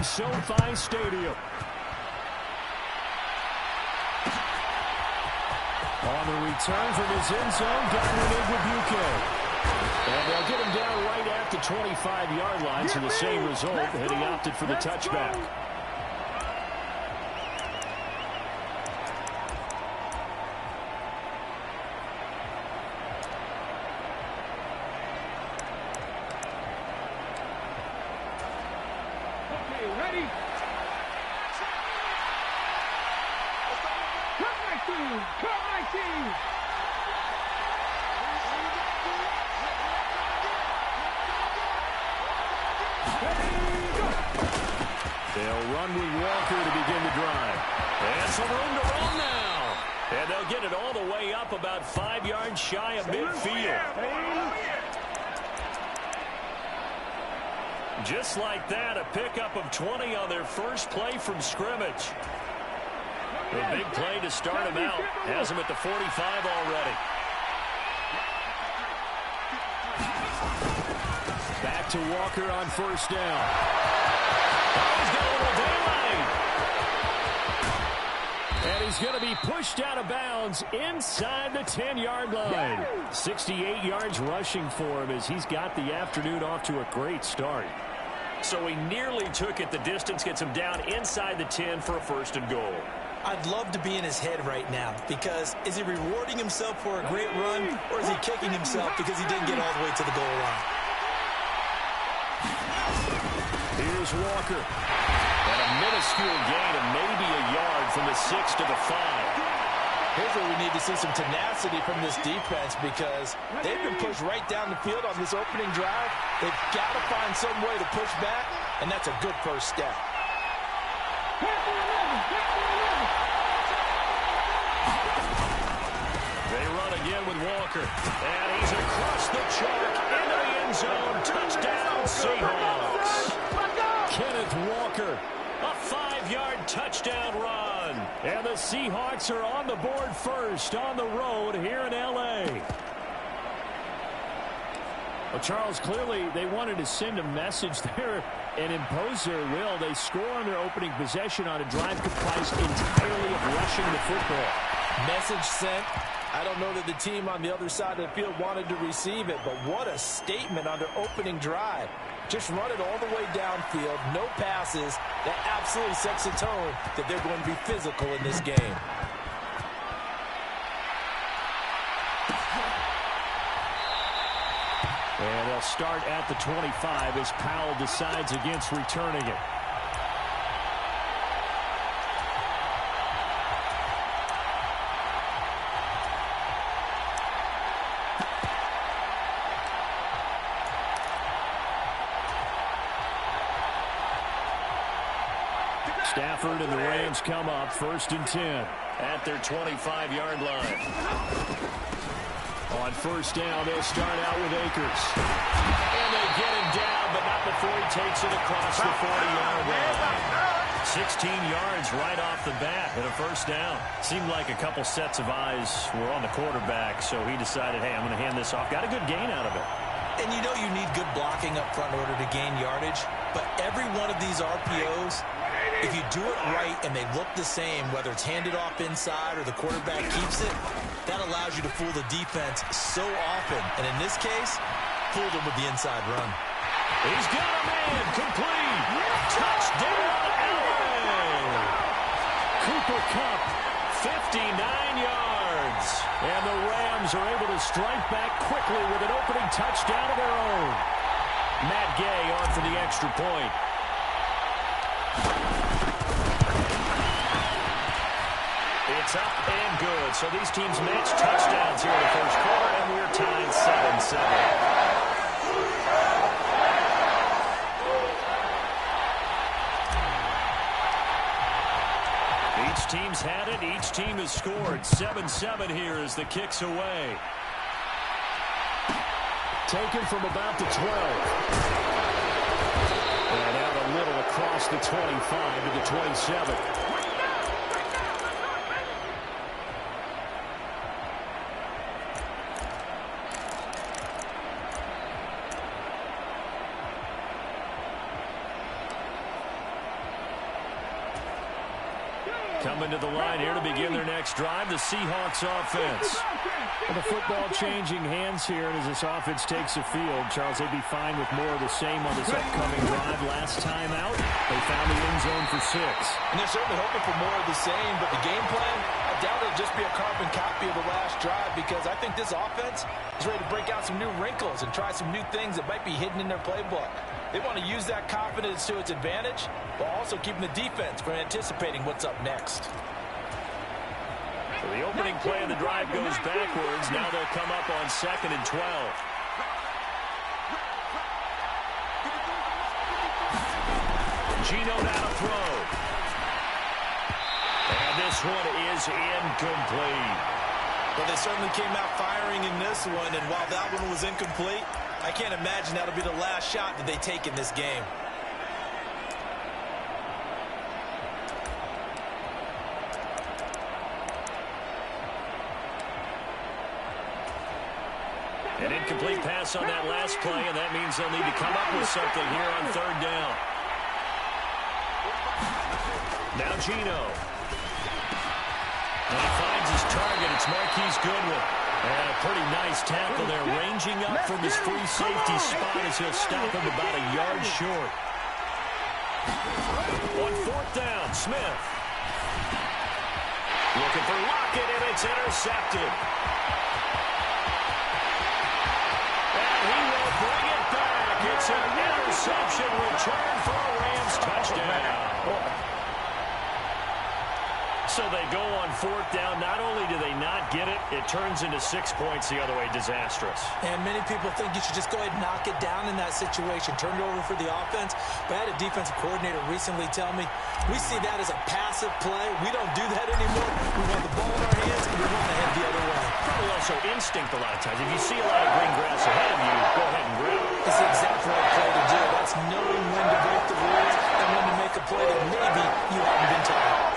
SoFi Stadium. On the return from his end zone, Godwin Igwebuike. And they'll get him down right at the 25-yard line, so the same result, and he opted for the touchback. They'll run with Walker to begin the drive. And some room to run now. And they'll get it all the way up about 5 yards shy of midfield. Just like that, a pickup of 20 on their first play from scrimmage. A big play to start him out. Has him at the 45 already. Back to Walker on first down. He's got a little daylight. And he's going to be pushed out of bounds inside the 10-yard line. 68 yards rushing for him as he's got the afternoon off to a great start. So he nearly took it the distance, gets him down inside the 10 for a first and goal. I'd love to be in his head right now, because is he rewarding himself for a great run, or is he kicking himself because he didn't get all the way to the goal line? Here's Walker. And a minuscule gain of maybe a yard from the 6 to the 5. Here's where we need to see some tenacity from this defense, because they've been pushed right down the field on this opening drive. They've got to find some way to push back, and that's a good first step. They run again with Walker. And he's across the chalk into the end zone. Touchdown, Seahawks. Kenneth Walker, a 5-yard touchdown run. And the Seahawks are on the board first on the road here in L.A. Well, Charles, clearly they wanted to send a message there and impose their will. They score on their opening possession on a drive comprised entirely of rushing the football. Message sent. I don't know that the team on the other side of the field wanted to receive it, but what a statement on their opening drive. Just run it all the way downfield, no passes. That absolutely sets the tone that they're going to be physical in this game. And they'll start at the 25 as Powell decides against returning it. Stafford and the Rams come up 1st and 10 at their 25-yard line. On first down, they'll start out with Akers. And they get him down, but not before he takes it across the 40-yard line. 16 yards right off the bat and a first down. Seemed like a couple sets of eyes were on the quarterback, so he decided, hey, I'm going to hand this off. Got a good gain out of it. And you know you need good blocking up front in order to gain yardage, but every one of these RPOs, if you do it right and they look the same, whether it's handed off inside or the quarterback keeps it, that allows you to fool the defense so often. And in this case, fooled them with the inside run. He's got a man complete. Touchdown, LA. Cooper Kupp, 59 yards. And the Rams are able to strike back quickly with an opening touchdown of their own. Matt Gay on for the extra point. It's up and good. So these teams match touchdowns here in the first quarter, and we're tied 7-7. Each team's had it. Each team has scored. 7-7 here as the kick's away. Taken from about the 12. And out a little across the 25 to the 27. Coming to the line here to begin their next drive, the Seahawks offense. And the football changing hands here, and as this offense takes the field, Charles, they'd be fine with more of the same on this upcoming drive. Last time out, they found the end zone for 6. And they're certainly hoping for more of the same, but the game plan, I doubt it'll just be a carbon copy of the last drive, because I think this offense is ready to break out some new wrinkles and try some new things that might be hidden in their playbook. They want to use that confidence to its advantage, while also keeping the defense from anticipating what's up next. So the opening play of the drive goes backwards. Now they'll come up on 2nd and 12. Geno now to throw. And this one is incomplete. Well, they certainly came out firing in this one, and while that one was incomplete, I can't imagine that'll be the last shot that they take in this game. An incomplete pass on that last play, and that means they'll need to come up with something here on 3rd down. Now Geno. And he finds his target. It's Marquise Goodwin. And a pretty nice tackle there, ranging up from his free safety spot as he'll stop him about a yard short. On 4th down, Smith. Looking for Lockett, and it's intercepted. And he will bring it back. It's an interception return for a Rams touchdown. So they go on 4th down. Not only do they not get it, it turns into 6 points the other way. Disastrous. And many people think you should just go ahead and knock it down in that situation. Turn it over for the offense. But I had a defensive coordinator recently tell me, we see that as a passive play. We don't do that anymore. We want the ball in our hands, and we want to head the other way. Probably also instinct a lot of times. If you see a lot of green grass ahead of you, go ahead and grab it. It's the exact right play to do. That's knowing when to break the rules and when to make a play that maybe you haven't been taught.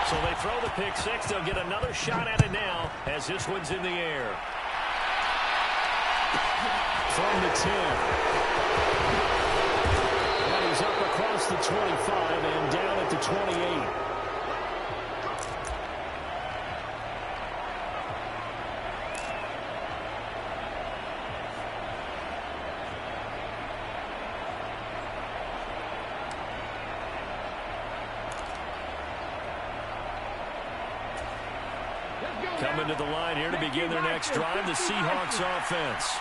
So they throw the pick 6. They'll get another shot at it now as this one's in the air. From the 10. And he's up across the 25 and down at the 28. Coming to the line here to begin their next drive, the Seahawks offense.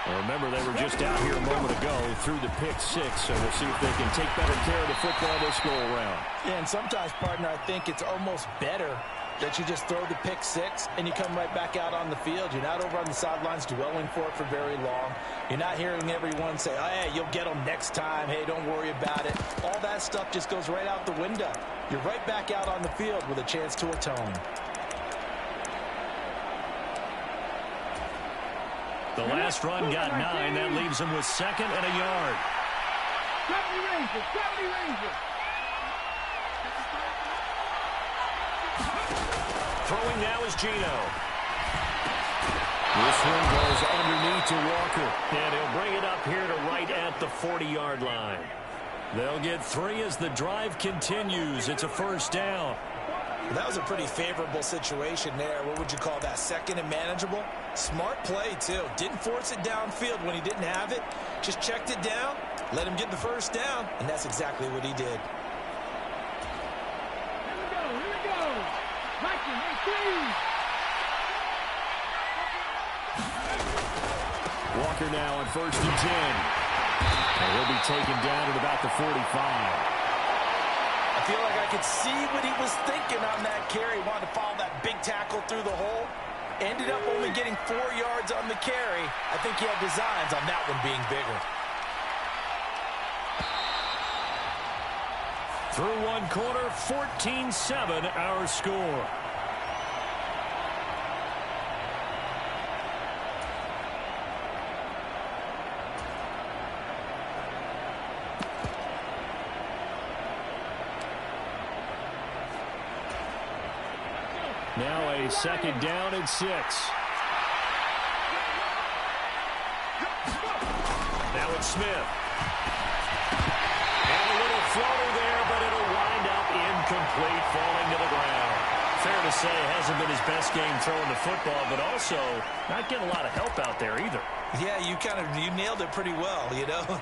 Well, remember, they were just out here a moment ago through the pick 6, so we'll see if they can take better care of the football this go-around. Yeah, and sometimes, partner, I think it's almost better that you just throw the pick 6 and you come right back out on the field. You're not over on the sidelines dwelling for it for very long. You're not hearing everyone say, oh, hey, you'll get them next time. Hey, don't worry about it. All that stuff just goes right out the window. You're right back out on the field with a chance to atone. The last run got 9. That leaves him with 2nd and a yard. 70 Rangers. Throwing now is Geno. This one goes underneath to Walker. And he'll bring it up here to right at the 40-yard line. They'll get 3 as the drive continues. It's a 1st down. That was a pretty favorable situation there. What would you call that? 2nd and manageable? Smart play, too. Didn't force it downfield when he didn't have it. Just checked it down, let him get the 1st down, and that's exactly what he did. Here we go. Mikey, hey, please. Walker now on 1st and 10. And he'll be taken down at about the 45. I feel like I could see what he was thinking on that carry. Wanted to follow that big tackle through the hole. Ended up only getting 4 yards on the carry. I think he had designs on that one being bigger. Through one quarter, 14-7 our score. Now a 2nd down and 6. Jaron Smith. And a little floater there, but it'll wind up incomplete, falling to the ground. Fair to say, hasn't been his best game throwing the football, but also not getting a lot of help out there either. Yeah, you nailed it pretty well, you know.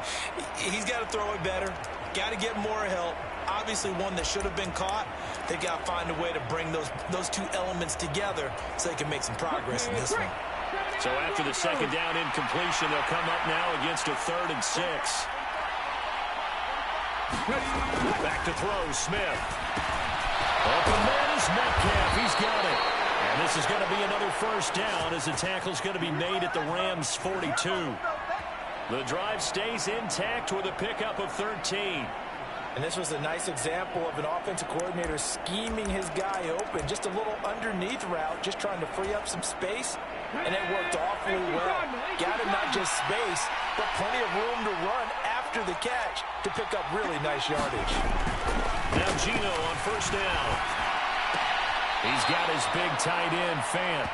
He's got to throw it better, got to get more help. Obviously one that should have been caught. They got to find a way to bring those two elements together so they can make some progress in this one. So after the second down incompletion, they'll come up now against a 3rd and 6. Back to throw, Smith. Open man is Metcalf. He's got it. And this is going to be another first down as the tackle's going to be made at the Rams' 42. The drive stays intact with a pickup of 13. And this was a nice example of an offensive coordinator scheming his guy open. Just a little underneath route, just trying to free up some space. And it worked awfully well. Got him not just space, but plenty of room to run after the catch to pick up really nice yardage. Now Gino on first down. He's got his big tight end, Fant.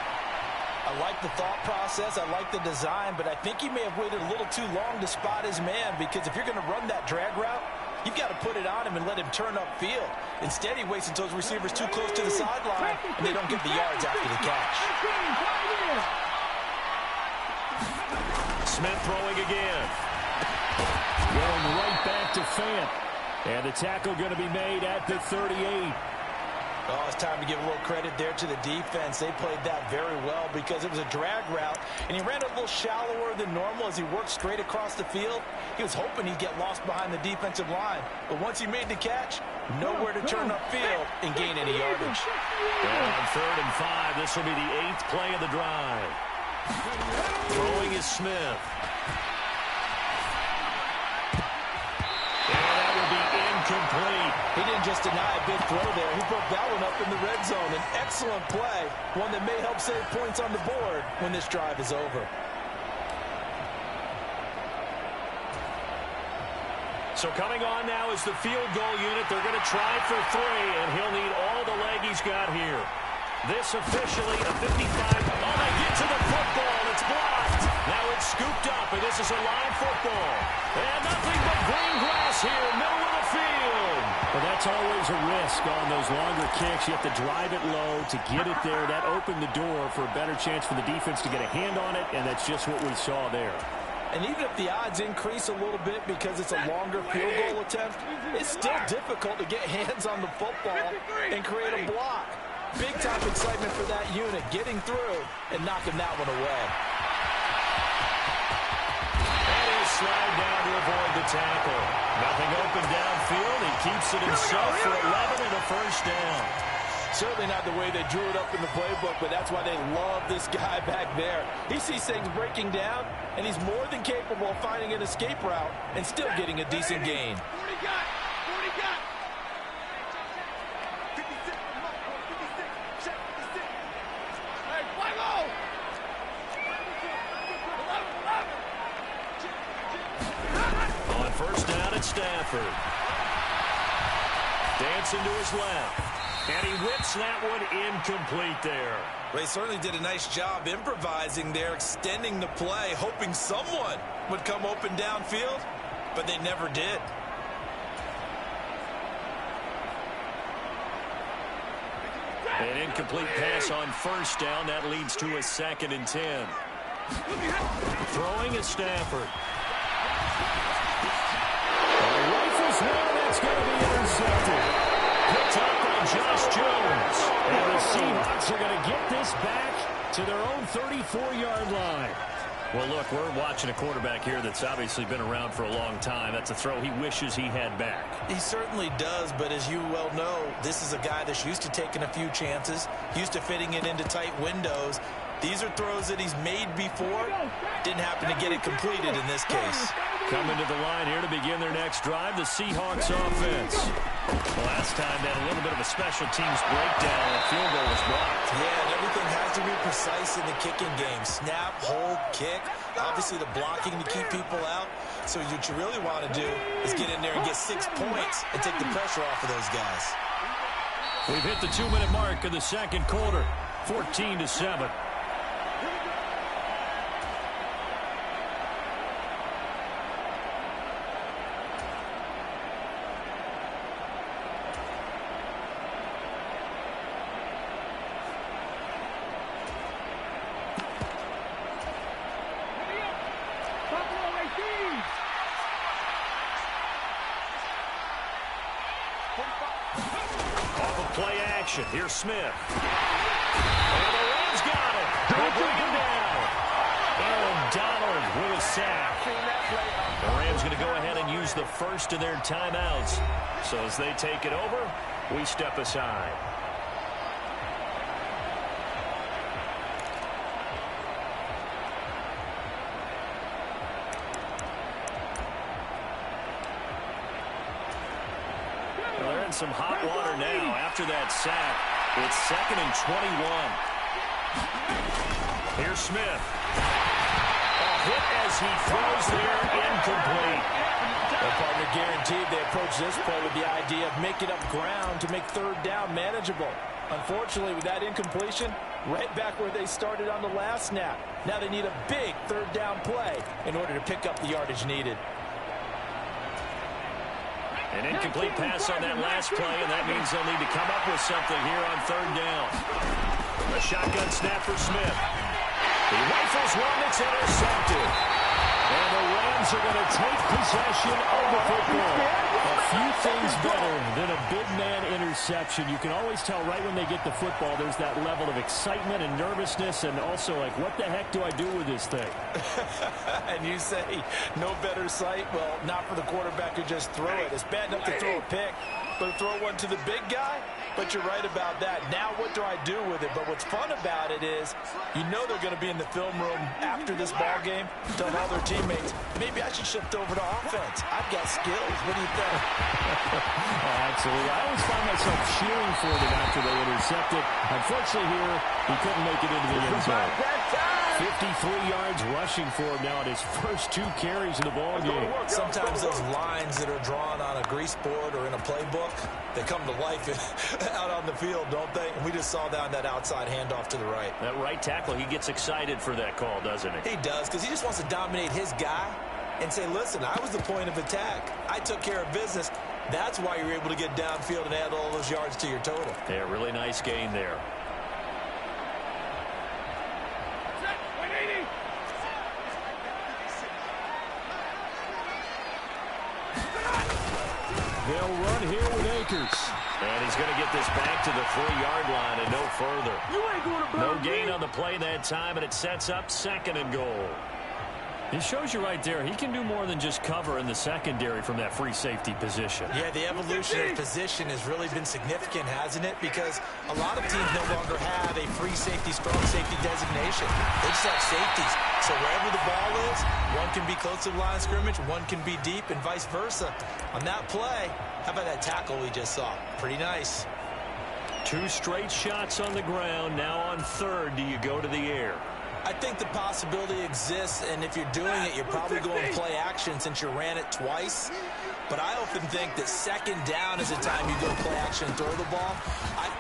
I like the thought process. I like the design, but I think he may have waited a little too long to spot his man, because if you're going to run that drag route, you've got to put it on him and let him turn upfield. Instead, he waits until those receivers too close to the sideline, and they don't get the yards after the catch. Smith throwing again. Going right back to Fant. And the tackle going to be made at the 38. Oh, it's time to give a little credit there to the defense. They played that very well because it was a drag route, and he ran it a little shallower than normal as he worked straight across the field. He was hoping he'd get lost behind the defensive line, but once he made the catch, nowhere to turn upfield and gain any yardage. And on 3rd and 5, this will be the 8th play of the drive. Throwing is Smith. Complete. He didn't just deny a big throw there. He broke that one up in the red zone. An excellent play, one that may help save points on the board when this drive is over. So coming on now is the field goal unit. They're going to try for 3, and he'll need all the leg he's got here. This officially a 55. Oh, they get to the football. It's blocked. Now it's scooped up, and this is a live football. And nothing but green grass here, middle of the field. Well, that's always a risk on those longer kicks. You have to drive it low to get it there. That opened the door for a better chance for the defense to get a hand on it, and that's just what we saw there. And even if the odds increase a little bit because it's a longer field goal attempt, it's still difficult to get hands on the football and create a block. Big-time excitement for that unit, getting through and knocking that one away. And he'll slide down to avoid the tackle. Nothing open downfield. He keeps it himself for 11 and a first down. Certainly not the way they drew it up in the playbook, but that's why they love this guy back there. He sees things breaking down, and he's more than capable of finding an escape route and still getting a decent gain. 40 got. 40 got. On first down at Stafford. Dancing to his left. And he whips that one incomplete there. They certainly did a nice job improvising there, extending the play, hoping someone would come open downfield, but they never did. An incomplete pass on first down. That leads to a 2nd and 10. Throwing at Stafford. Rifles one. That's going to be intercepted. Picked up by Josh Jones. And the Seahawks are going to get this back to their own 34-yard line. Well, look, we're watching a quarterback here that's obviously been around for a long time. That's a throw he wishes he had back. He certainly does, but as you well know, this is a guy that's used to taking a few chances, used to fitting it into tight windows. These are throws that he's made before. Didn't happen to get it completed in this case. Coming to the line here to begin their next drive, the Seahawks offense. Last time they had a little bit of a special teams breakdown and a field goal was blocked. Yeah, and everything has to be precise in the kicking game. Snap, hold, kick. Obviously the blocking to keep people out. So what you really want to do is get in there and get 6 points and take the pressure off of those guys. We've hit the 2-minute mark of the second quarter, 14-7. possession. Here's Smith. And the Rams got it. They bring him down. Aaron Donald with a sack. The Rams going to go ahead and use the first of their timeouts. So as they take it over, we step aside. Well, they're in some hot water now after that sack. It's 2nd and 21. Here's Smith. A hit as he throws there, incomplete. The partner guaranteed they approach this play with the idea of making up ground to make third down manageable. Unfortunately, with that incompletion, right back where they started on the last snap. Now they need a big third down play in order to pick up the yardage needed. An incomplete pass on that last play, and that means they'll need to come up with something here on third down. A shotgun snap for Smith. He rifles one that's intercepted. And the Rams are going to take possession of the football. A few things better than a big man interception. You can always tell right when they get the football, there's that level of excitement and nervousness, and also like, what the heck do I do with this thing? And you say, no better sight? Well, not for the quarterback who just throw it. It's bad enough to throw a pick, but to throw one to the big guy? But you're right about that. Now what do I do with it? But what's fun about it is you know they're going to be in the film room after this ball game telling all their teammates, maybe I should shift over to offense. I've got skills. What do you think? Absolutely. I always find myself cheering for them after they intercept it. Unfortunately here, he couldn't make it into the end zone. 53 yards rushing for him now at his first 2 carries in the ball game. Sometimes those lines that are drawn on a grease board or in a playbook, they come to life out on the field, don't they? And we just saw down that outside handoff to the right. That right tackle, he gets excited for that call, doesn't he? He does, because he just wants to dominate his guy and say, listen, I was the point of attack. I took care of business. That's why you're able to get downfield and add all those yards to your total. Yeah, really nice gain there. They'll run here with Akers. And he's going to get this back to the 3-yard line and no further. No gain on the play that time, and it sets up 2nd and goal. He shows you right there, he can do more than just cover in the secondary from that free safety position. Yeah, the evolution of position has really been significant, hasn't it? Because a lot of teams no longer have a free safety, strong safety designation. They just have safeties. So wherever the ball is, one can be close to the line of scrimmage, one can be deep, and vice versa. On that play, how about that tackle we just saw? Pretty nice. 2 straight shots on the ground. Now on third, do you go to the air? I think the possibility exists, and if you're doing it, you're probably going to play action since you ran it twice. But I often think that 2nd down is the time you go play action and throw the ball.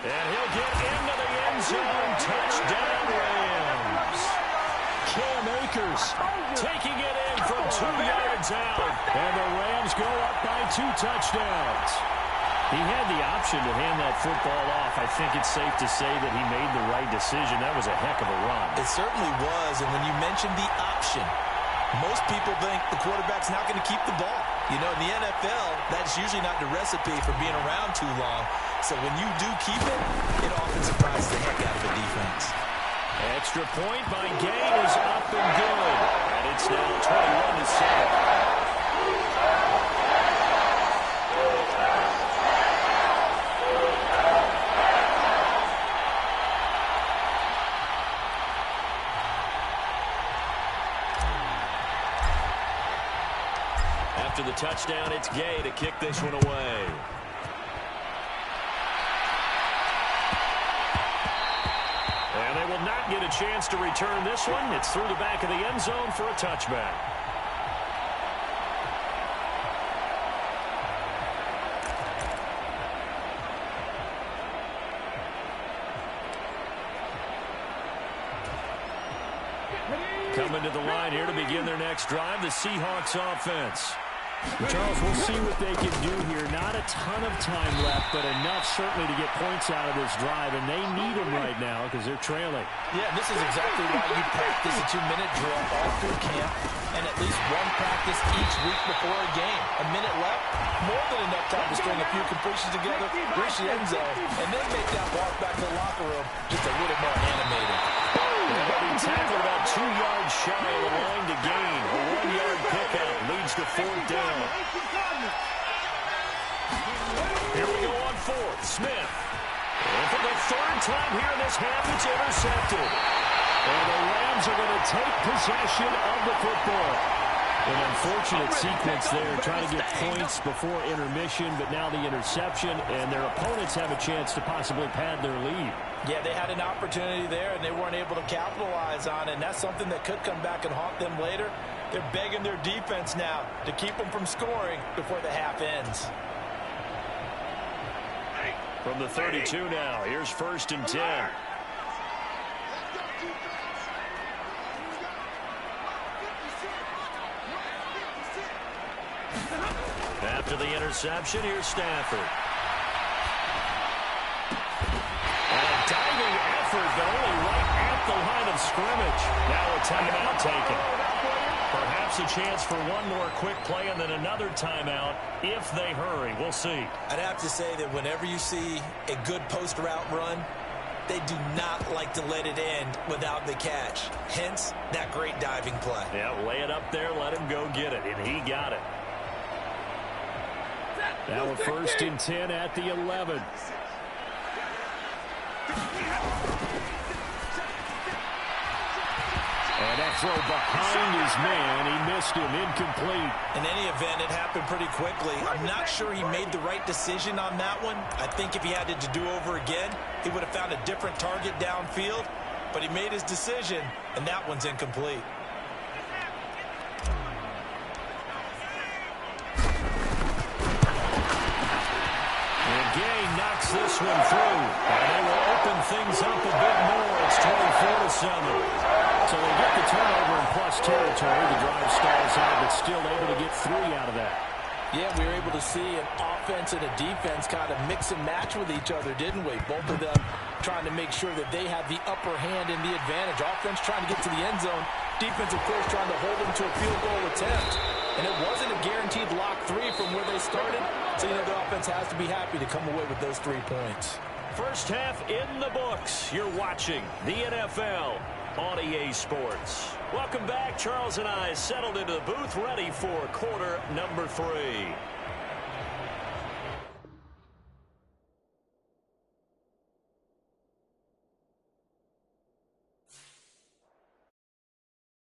And he'll get into the end zone. Touchdown, Rams. Cam Akers taking it in from 2 yards out. And the Rams go up by 2 touchdowns. He had the option to hand that football off. I think it's safe to say that he made the right decision. That was a heck of a run. It certainly was. And when you mentioned the option, most people think the quarterback's not going to keep the ball. You know, in the NFL, that's usually not the recipe for being around too long. So when you do keep it, it often surprises the heck out of the defense. Extra point by Gay is up and good. And it's now 21-7. After the touchdown, it's Gay to kick this one away. And they will not get a chance to return this one. It's through the back of the end zone for a touchback. Coming to the line here to begin their next drive, the Seahawks offense. Charles, we'll see what they can do here. Not a ton of time left, but enough certainly to get points out of this drive, and they need them right now because they're trailing. Yeah, this is exactly why you practice a 2-minute drill all through camp and at least one practice each week before a game. A minute left, more than enough time to string a few completions together, reach the end zone, and then make that walk back to the locker room just a little more animated. He tackled about 2 yards shy of the line to gain. A 1-yard pickup leads to 4th down. Here we go on 4th. Smith. And for the 3rd time here in this half, it's intercepted. And the Rams are going to take possession of the football. An unfortunate sequence there, trying to get points before intermission, but now the interception, and their opponents have a chance to possibly pad their lead. Yeah, they had an opportunity there, and they weren't able to capitalize on it, and that's something that could come back and haunt them later. They're begging their defense now to keep them from scoring before the half ends. From the 32 now, here's 1st and 10. After the interception, here's Stafford. And a diving effort, but only right at the line of scrimmage. Now a timeout taken. Perhaps a chance for one more quick play and then another timeout if they hurry. We'll see. I'd have to say that whenever you see a good post route run, they do not like to let it end without the catch. Hence, that great diving play. Yeah, lay it up there, let him go get it, and he got it. Now a 1st and 10 at the 11. And that throw behind his man. He missed him. Incomplete. In any event, it happened pretty quickly. I'm not sure he made the right decision on that one. I think if he had to do over again, he would have found a different target downfield. But he made his decision, and that one's incomplete. This one through, and they will open things up a bit more. It's 24-7. So they get the turnover in plus territory. The drive stalls out, but still able to get 3 out of that. Yeah, we were able to see an offense and a defense kind of mix and match with each other, didn't we? Both of them trying to make sure that they have the upper hand and the advantage. Offense trying to get to the end zone. Defense, of course, trying to hold them to a field goal attempt. And it wasn't a guaranteed lock 3 from where they started. So, you know, the offense has to be happy to come away with those 3 points. First half in the books. You're watching the NFL on EA Sports. Welcome back. Charles and I settled into the booth, ready for quarter number 3.